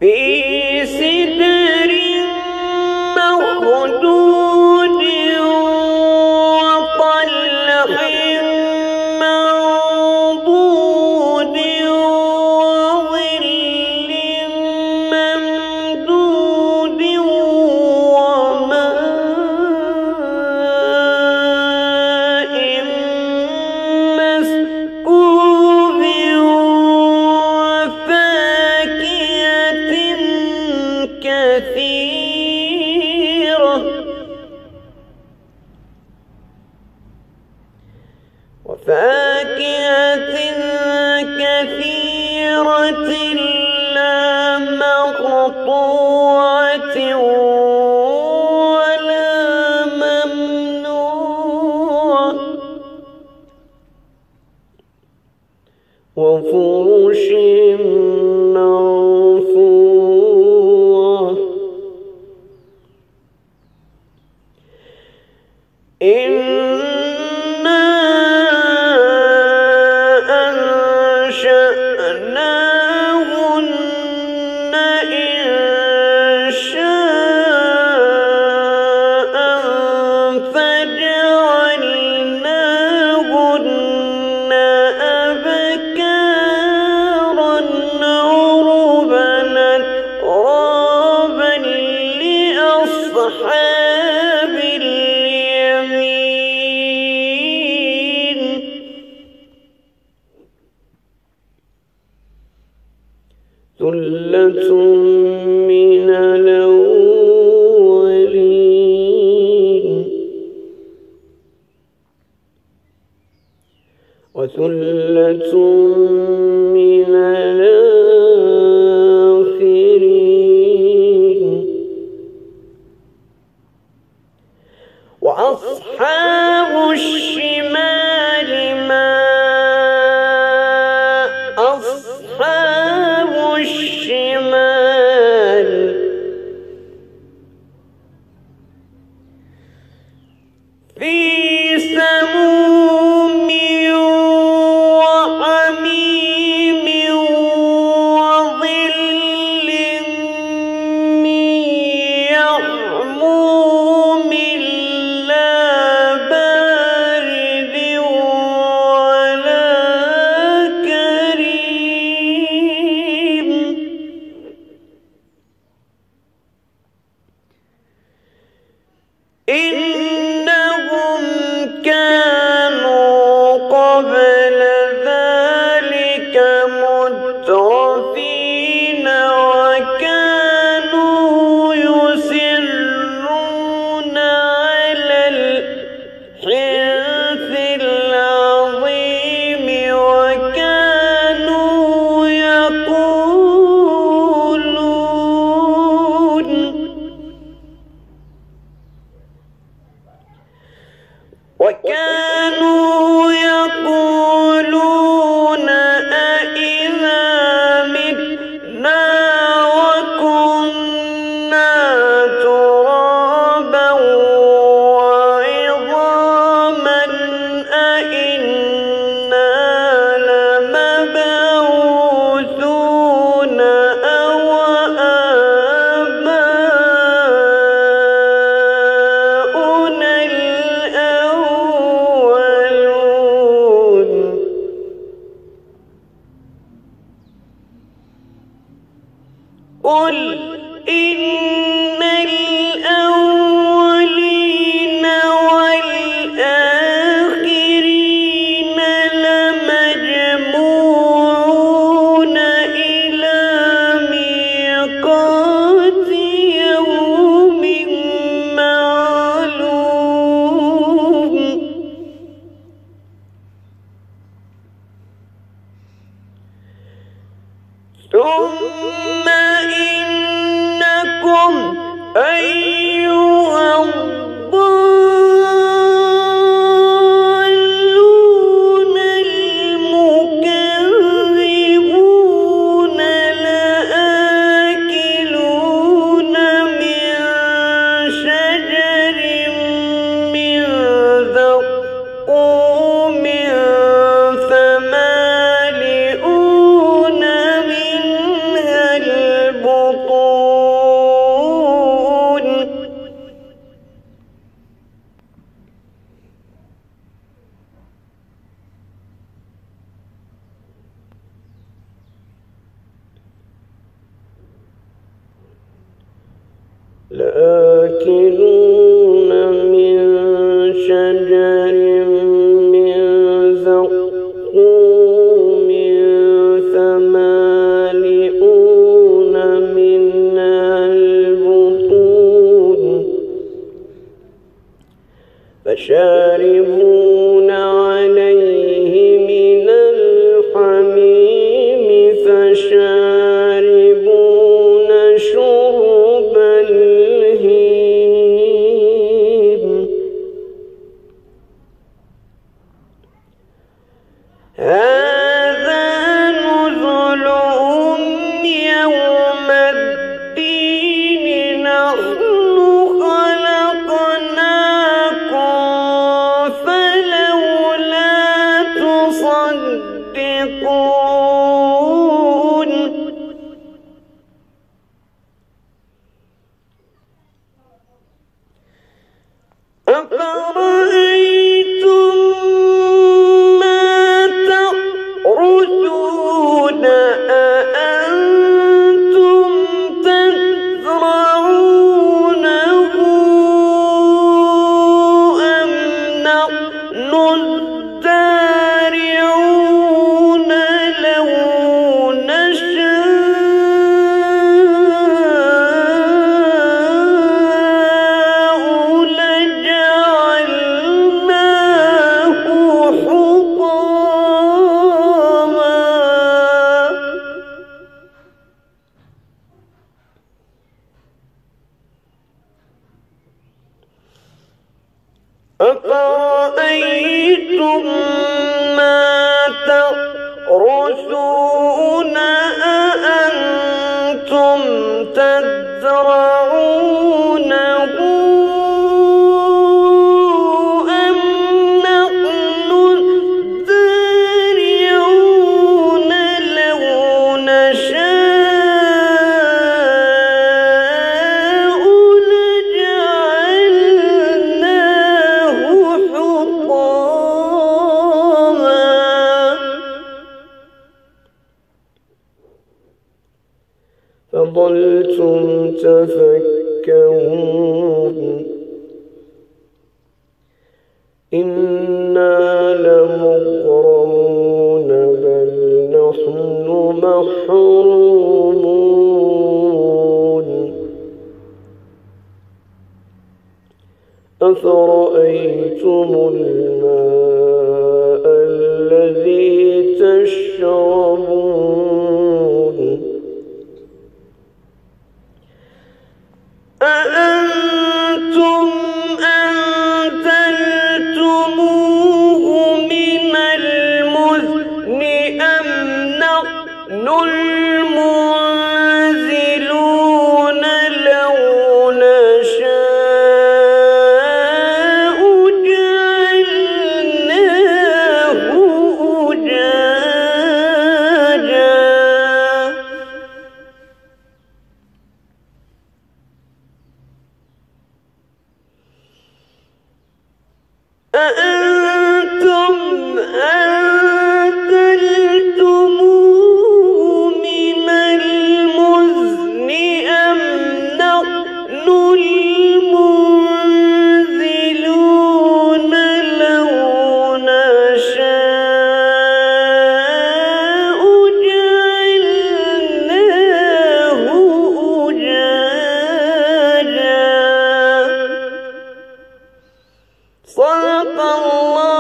في سدر مخضود وطلح منضود وظل ممدود وماء مسكوب وفاكهة كثيرة لا مقطوعة ولا ممنوعة وفرش مرفوعة أنشأناهن إنشاء فجعلناهن أبكارا عربا أترابا لأصحاب اليمين ثلة من الأولين وثلة من الآخرين وأصحاب الشمال ما أصحاب الشمال في سموم وحميم وظل من يحموم لا بارد ولا كريم إنهم كانوا قبل ذلك مترفين وكانوا يصرون على الحنث العظيم وكانوا يقولون أإذا متنا وكنا ترابا وعظاما أإنا لمبعوثون أو آباؤنا الأولون قل إن الأولين والآخرين لمجموعون إلى ميقات يوم معلوم ثم إنكم أيها الضالون المكذبون لآكلون من شجر من زقوم فمالئون منها البطون لآكلون من شجر من زقوم فمالئون منها البطون فشاربون عليه من الحميم فشاربون شرب الهيم هذا نزلهم يوم الدين نحن خلقناكم فلولا تصدقون أفرأيتم ما تحرثون أأنتم تزرعونه أم نحن الزارعون لو نشاء لجعلناه حطاما أفرأيتم ما تحرثون أأنتم تزرعونه أم نحن الزارعون لو نشاء لجعلناه حطاما فظلتم تفكهون إنا لمغرمون بل نحن محرومون أفرأيتم الماء الذي تشربون أأنتم أنزلتموه من المزن أم نحن المنزلون لو نشاء جعلناه أجاجا أأنتم أنزلتموه من المزن أم نحن المنزلون لو نشاء جعلناه أجاجا صدق الله